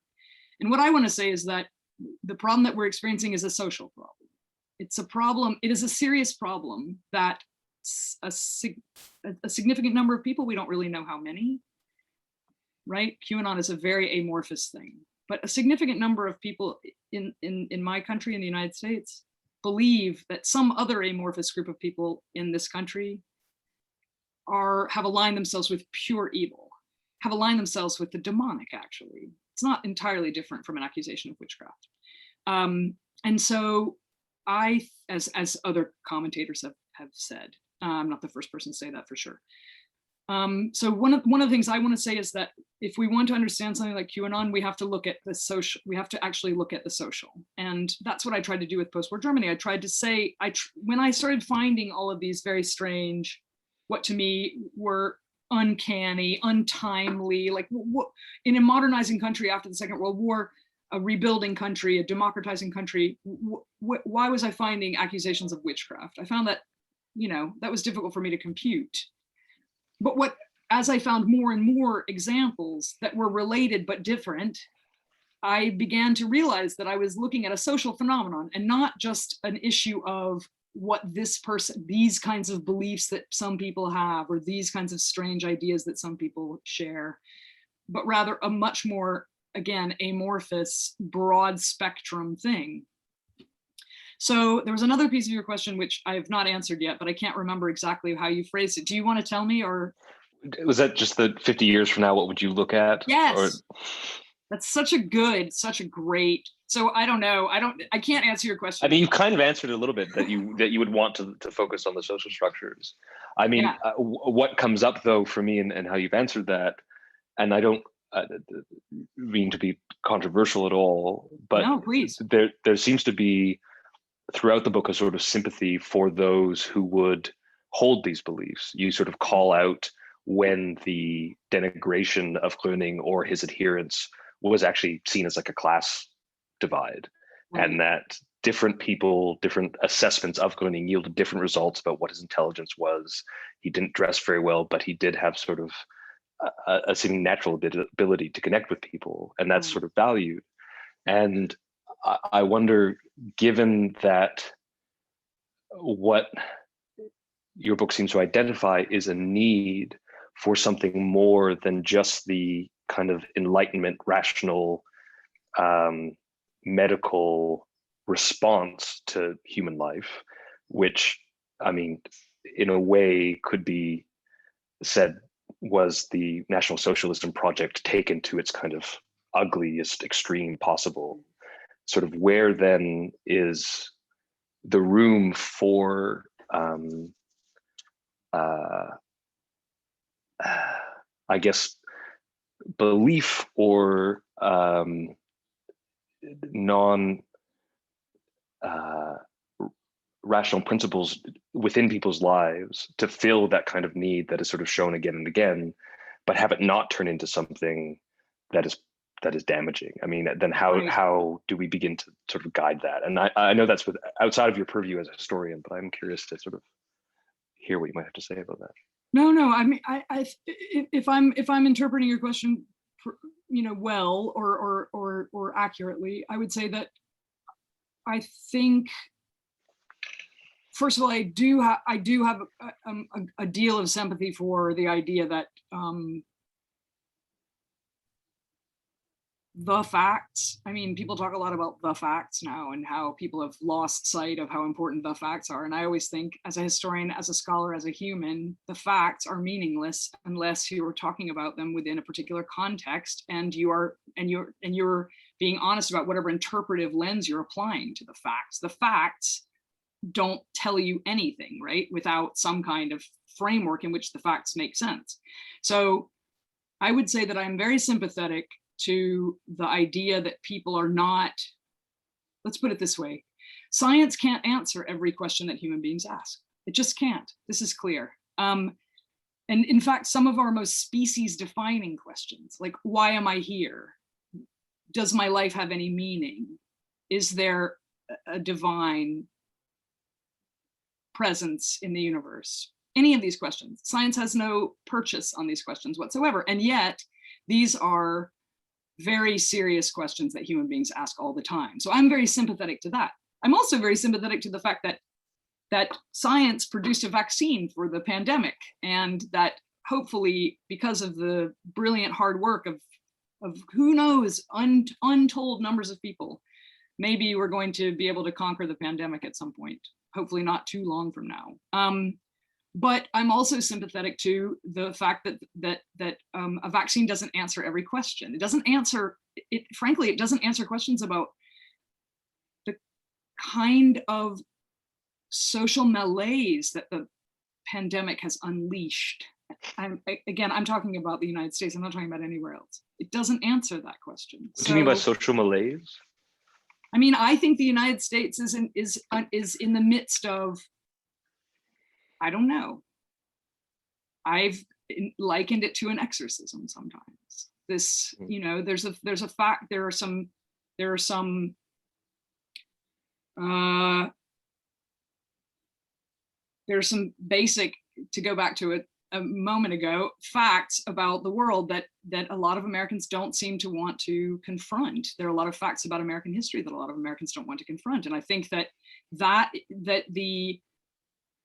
And what I want to say is that the problem that we're experiencing is a social problem. It's a problem, it is a serious problem that a significant number of people, we don't really know how many, right? QAnon is a very amorphous thing, but a significant number of people in my country, in the United States, believe that some other amorphous group of people in this country have aligned themselves with pure evil, have aligned themselves with the demonic, actually. It's not entirely different from an accusation of witchcraft. And so as other commentators have said, I'm not the first person to say that for sure. So one of the things I want to say is that if we want to understand something like QAnon, we have to look at the social, we have to actually look at the social. And that's what I tried to do with post-war Germany. I tried to say, when I started finding all of these very strange, what to me were uncanny, untimely, like in a modernizing country after the Second World War, a rebuilding country, a democratizing country, why was I finding accusations of witchcraft? I found that, that was difficult for me to compute. But as I found more and more examples that were related but different, I began to realize that I was looking at a social phenomenon and not just an issue of what these kinds of beliefs that some people have, or these kinds of strange ideas that some people share, but rather a much more, again, amorphous, broad spectrum thing. So there was another piece of your question, which I have not answered yet, but I can't remember exactly how you phrased it. Do you want to tell me, or? Was that just the 50 years from now, what would you look at? Yes. Or... That's such a great, so I don't know. I can't answer your question. I mean, you kind of answered it a little bit, that you would want to focus on the social structures. I mean, yeah. What comes up though for me, and how you've answered that, and I don't mean to be controversial at all, but no, please. There seems to be throughout the book a sort of sympathy for those who would hold these beliefs. You sort of call out when the denigration of Gröning or his adherents was actually seen as like a class divide, right. And that different people, different assessments of Gröning yielded different results about what his intelligence was. He didn't dress very well, but he did have sort of a seeming natural ability to connect with people, and that's sort of valued. And I wonder, given that what your book seems to identify is a need for something more than just the kind of Enlightenment, rational, medical response to human life, which, I mean, in a way could be said was the National Socialism project taken to its kind of ugliest extreme possible. Sort of where then is the room for I guess belief or non rational principles within people's lives to fill that kind of need that is sort of shown again and again, but have it not turn into something that is that is damaging? I mean, then how Right. how do we begin to sort of guide that? And I know that's outside of your purview as a historian, but I'm curious to sort of hear what you might have to say about that. No. I mean, if I'm interpreting your question, well or accurately, I would say that I think, first of all, I do have a deal of sympathy for the idea that the facts. I mean, people talk a lot about the facts now and how people have lost sight of how important the facts are. And I always think, as a historian, as a scholar, as a human, the facts are meaningless unless you're talking about them within a particular context, and you're being honest about whatever interpretive lens you're applying to the facts. The facts don't tell you anything, right, without some kind of framework in which the facts make sense. So I would say that I'm very sympathetic to the idea that people are not, let's put it this way, science can't answer every question that human beings ask. It just can't. This is clear. And in fact, some of our most species defining questions, like, why am I here? Does my life have any meaning? Is there a divine presence in the universe? Any of these questions. Science has no purchase on these questions whatsoever. And yet these are very serious questions that human beings ask all the time. So I'm very sympathetic to that. I'm also very sympathetic to the fact that science produced a vaccine for the pandemic, and that hopefully, because of the brilliant hard work of who knows, untold numbers of people, maybe we're going to be able to conquer the pandemic at some point, hopefully not too long from now. But I'm also sympathetic to the fact that a vaccine doesn't answer every question. It doesn't answer, frankly, it doesn't answer questions about the kind of social malaise that the pandemic has unleashed. Again, I'm talking about the United States. I'm not talking about anywhere else. It doesn't answer that question. What do you mean by social malaise? I mean, I think the United States is in the midst of, I don't know. I've likened it to an exorcism sometimes. This, there's a fact, there are some basic, to go back to it a moment ago, facts about the world that a lot of Americans don't seem to want to confront. There are a lot of facts about American history that a lot of Americans don't want to confront. And I think that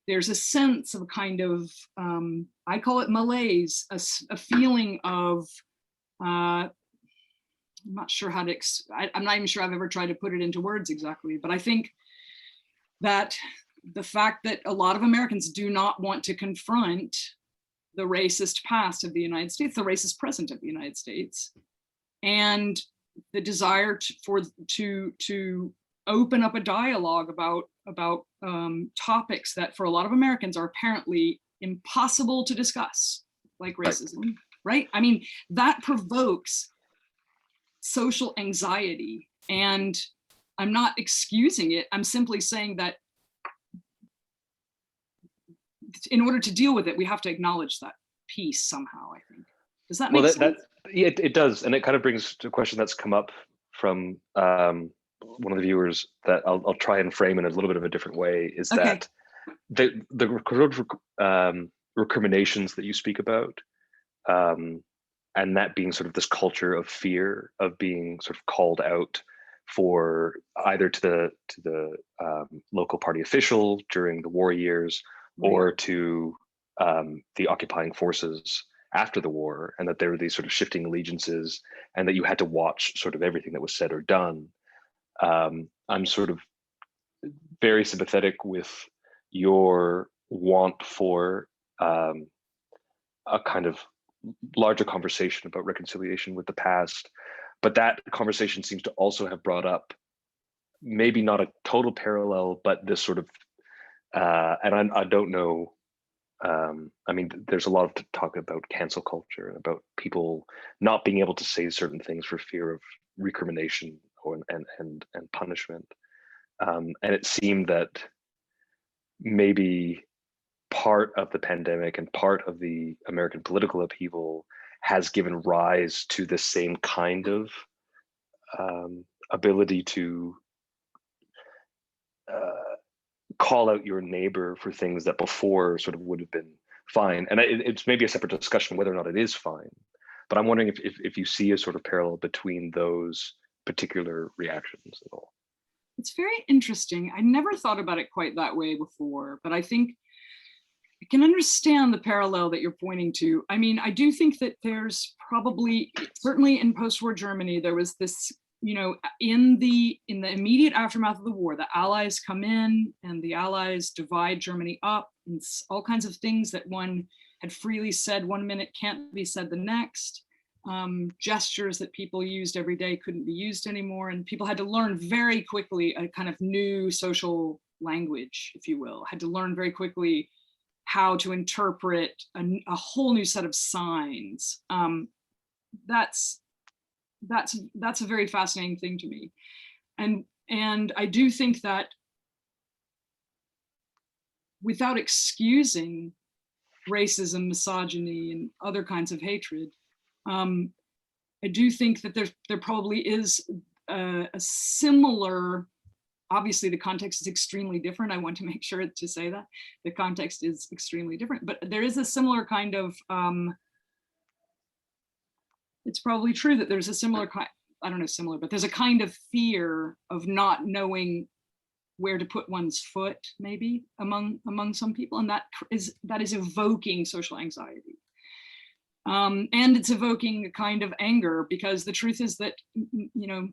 there's a sense of kind of, I call it malaise, a feeling of, I'm not sure how to, I'm not even sure I've ever tried to put it into words exactly, but I think that the fact that a lot of Americans do not want to confront the racist past of the United States, the racist present of the United States, and the desire to open up a dialogue about topics that for a lot of Americans are apparently impossible to discuss, like racism, right? I mean, that provokes social anxiety, and I'm not excusing it. I'm simply saying that in order to deal with it, we have to acknowledge that piece somehow, I think. Does that make sense? Yeah, it does. And it kind of brings to a question that's come up from one of the viewers that I'll try and frame in a little bit of a different way, is that the recriminations that you speak about, and that being sort of this culture of fear of being sort of called out for either to the local party official during the war years, or to the occupying forces after the war, and that there were these sort of shifting allegiances, and that you had to watch sort of everything that was said or done. I'm sort of very sympathetic with your want for a kind of larger conversation about reconciliation with the past, but that conversation seems to also have brought up maybe not a total parallel, but this sort of, and I don't know, I mean, there's a lot of talk about cancel culture and about people not being able to say certain things for fear of recrimination and punishment. And it seemed that maybe part of the pandemic and part of the American political upheaval has given rise to the same kind of ability to call out your neighbor for things that before sort of would have been fine. And it's maybe a separate discussion whether or not it is fine. But I'm wondering if you see a sort of parallel between those particular reactions at all. It's very interesting. I never thought about it quite that way before, but I think I can understand the parallel that you're pointing to. I mean, I do think that there's probably, certainly in post-war Germany, there was this, you know, in the immediate aftermath of the war, the Allies come in and the Allies divide Germany up, and all kinds of things that one had freely said one minute can't be said the next. Gestures that people used every day couldn't be used anymore, and people had to learn very quickly a kind of new social language, if you will, had to learn very quickly how to interpret a whole new set of signs. That's a very fascinating thing to me. And I do think that without excusing racism, misogyny, and other kinds of hatred, I do think that there probably is a similar, obviously the context is extremely different. I want to make sure to say that the context is extremely different, but there is a similar kind of, it's probably true that there's a similar kind, I don't know, similar, but there's a kind of fear of not knowing where to put one's foot, maybe among some people, and that is evoking social anxiety. And it's evoking a kind of anger, because the truth is that, you know,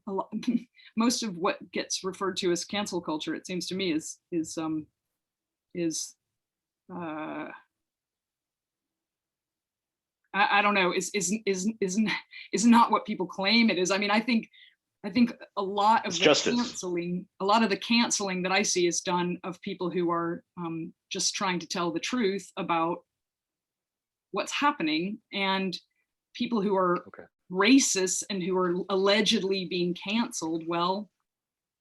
most of what gets referred to as cancel culture, it seems to me, is I don't know, is not what people claim it is. I mean, I think a lot of the canceling that I see is done of people who are just trying to tell the truth about what's happening, and people who are racist and who are allegedly being canceled. Well,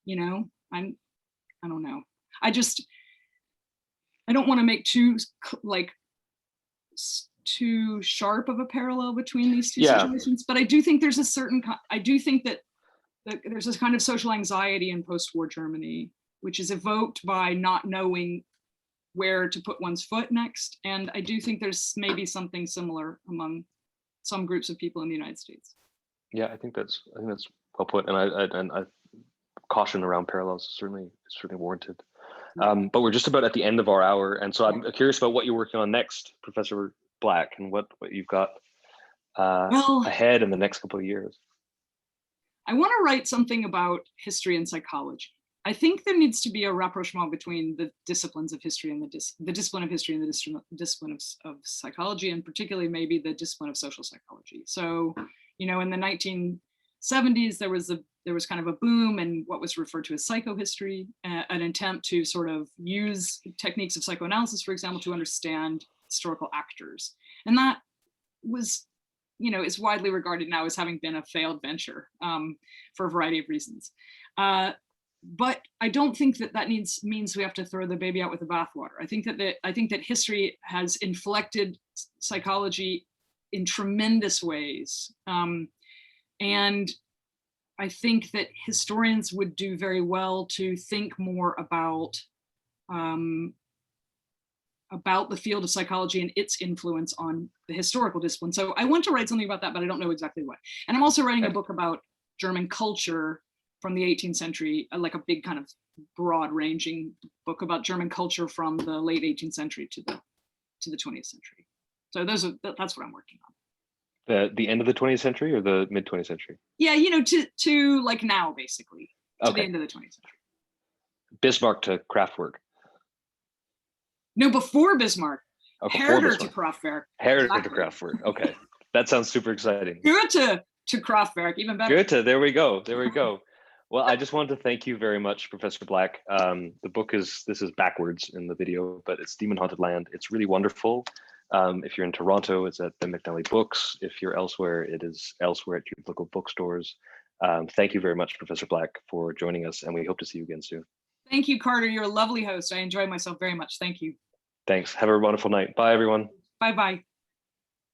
you know, I don't know. I don't want to make too sharp of a parallel between these two situations, but I do think there's a certain, I do think that there's this kind of social anxiety in post-war Germany, which is evoked by not knowing where to put one's foot next. And I do think there's maybe something similar among some groups of people in the United States. Yeah, I think that's well put, and I caution around parallels is certainly warranted. But we're just about at the end of our hour, and so I'm curious about what you're working on next, Professor Black, and what you've got ahead in the next couple of years. I want to write something about history and psychology. I think there needs to be a rapprochement between the disciplines of history and the discipline of history and the discipline of psychology, and particularly maybe the discipline of social psychology. So, you know, in the 1970s, there was kind of a boom in what was referred to as psychohistory, an attempt to sort of use techniques of psychoanalysis, for example, to understand historical actors. And that was, you know, is widely regarded now as having been a failed venture for a variety of reasons. But I don't think that means we have to throw the baby out with the bathwater. I think that history has inflected psychology in tremendous ways, and I think that historians would do very well to think more about the field of psychology and its influence on the historical discipline. So I want to write something about that, but I don't know exactly what. And I'm also writing a book about German culture from the 18th century, like a big kind of broad-ranging book about German culture from the late 18th century to the 20th century. So that's what I'm working on. The end of the 20th century or the mid 20th century? Yeah, you know, to like now, basically, to the end of the 20th century. Bismarck to Kraftwerk. No, before Bismarck. Okay, Herder to Kraftwerk. Herder to Kraftwerk. Okay, that sounds super exciting. Goethe to Kraftwerk, even better. Goethe, there we go. Well, I just wanted to thank you very much, Professor Black. The book this is backwards in the video, but it's Demon Haunted Land. It's really wonderful. If you're in Toronto, it's at the McNally Books. If you're elsewhere, it is elsewhere at your local bookstores. Thank you very much, Professor Black, for joining us, and we hope to see you again soon. Thank you, Carter. You're a lovely host. I enjoyed myself very much. Thank you. Thanks. Have a wonderful night. Bye, everyone. Bye-bye.